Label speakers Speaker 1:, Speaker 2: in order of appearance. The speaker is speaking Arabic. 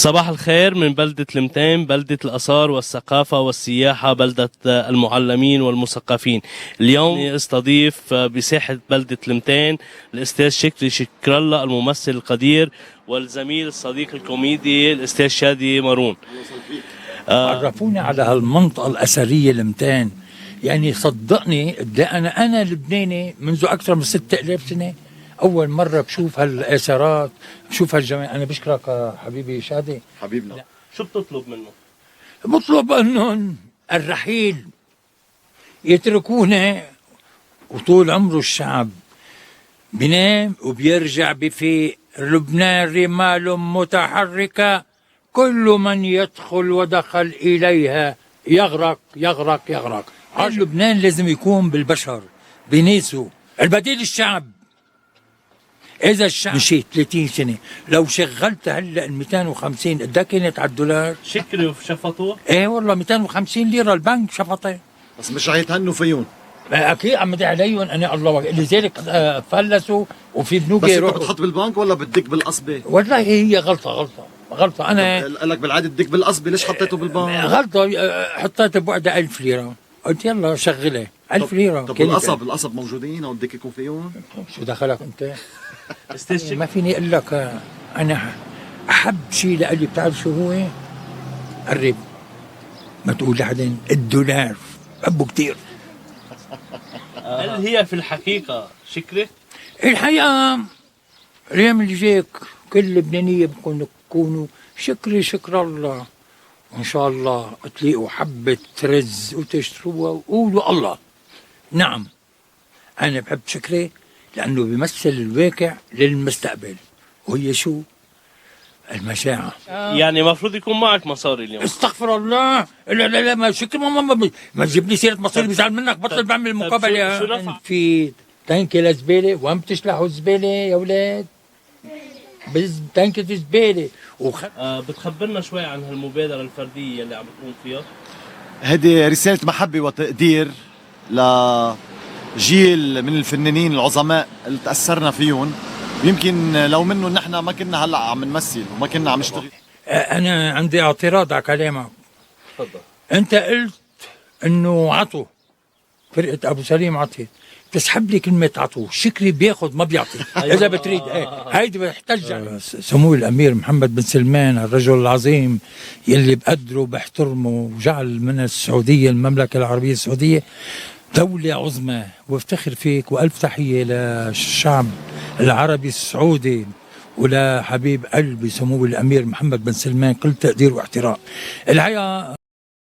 Speaker 1: صباح الخير من بلدة لمتين، بلدة الآثار والثقافة والسياحة، بلدة المعلمين والمثقفين. اليوم استضيف بساحة بلدة لمتين الأستاذ شكري شكر الله، الممثل القدير والزميل الصديق الكوميدي الأستاذ شادي مارون.
Speaker 2: عرفوني على هالمنطقة الأثرية لمتين. يعني صدقني أنا لبناني منذ أكثر من 6000 سنة. أول مرة بشوف هالآثارات، بشوف هالجمال. أنا بشكرك حبيبي شادي
Speaker 3: حبيبنا.
Speaker 1: شو بتطلب منه؟
Speaker 2: بطلب أنهم الرحيل يتركونا، وطول عمره الشعب بينام وبيرجع بفيق. لبنان رمال متحركة، كل من يدخل ودخل إليها يغرق يغرق يغرق. لبنان لازم يكون بالبشر بناسه. البديل الشعب. إذا الشعب مشي 30 سنة، لو شغلت هلا ال 250 قد كانت على الدولار؟
Speaker 1: شكري شفطوه؟
Speaker 2: ايه والله 250 ليرة البنك شفطه.
Speaker 3: بس مش رح يتهنوا فيهم.
Speaker 2: اكيد عم بدي عليهم انا الله، لذلك فلسوا. وفي بنوك
Speaker 3: بس انت بتحط بالبنك ولا بدك بالقصبة؟
Speaker 2: والله هي غلطة انا
Speaker 3: قال لك بالعادة بدك بالقصبة، ليش حطيته بالبنك؟
Speaker 2: غلطة. حطيت بوعدة 1000 ليرة، قلت يلا شغلها 1000 ليرة.
Speaker 3: طب القصب موجودين او بدك يكون فيهم؟
Speaker 2: شو دخلك انت؟
Speaker 1: استاذ
Speaker 2: ما فيني اقول لك انا احب شيء لإلي بتعرف شو هو؟ قرب ما تقول لحدا. الدولار بحبه كتير.
Speaker 1: هل هي في الحقيقة شكري؟
Speaker 2: الحقيقة الأيام اللي جايك كل لبنانية بدكم تكونوا شكري شكر الله، وإن شاء الله تلاقوا حبة رز وتشتروها وقولوا الله. نعم أنا بحب شكري لأنه بيمثل الواقع للمستقبل، وهي شو؟ المشاعر.
Speaker 1: يعني المفروض يكون معك مصاري اليوم.
Speaker 2: استغفر الله. لا ما شكري ما تجيب لي سيرة مصاري بزعل منك. بطل بعمل مقابلة.
Speaker 1: شو نفع؟
Speaker 2: في تانكي لزبالة. وين بتشلحوا الزبالة يا ولاد؟ تانكي الزبالة.
Speaker 1: بتخبرنا شوي عن هالمبادرة الفردية اللي عم بتقوم فيها؟
Speaker 3: هذه رسالة محبة وتقدير لجيل من الفنانين العظماء اللي تأثرنا فيهم، ويمكن لو منهم نحن ما كنا هلا عم نمثل وما كنا عم نشتغل.
Speaker 2: أنا عندي اعتراض على كلامك.
Speaker 1: تفضل.
Speaker 2: أنت قلت إنه عطوا فرقة أبو سليم عطيت، تسحب لي كلمة عطوا. شكري بياخد ما بيعطي. إذا بتريد هيدي بحتاج. سمو الأمير محمد بن سلمان الرجل العظيم يلي بقدره وبحترمه، وجعل من السعودية المملكة العربية السعودية دولة عظمى، وافتخر فيك. وألف تحية للشعب العربي السعودي ولا حبيب قلبي سمو الأمير محمد بن سلمان، كل تقدير واحترام. الحقيقة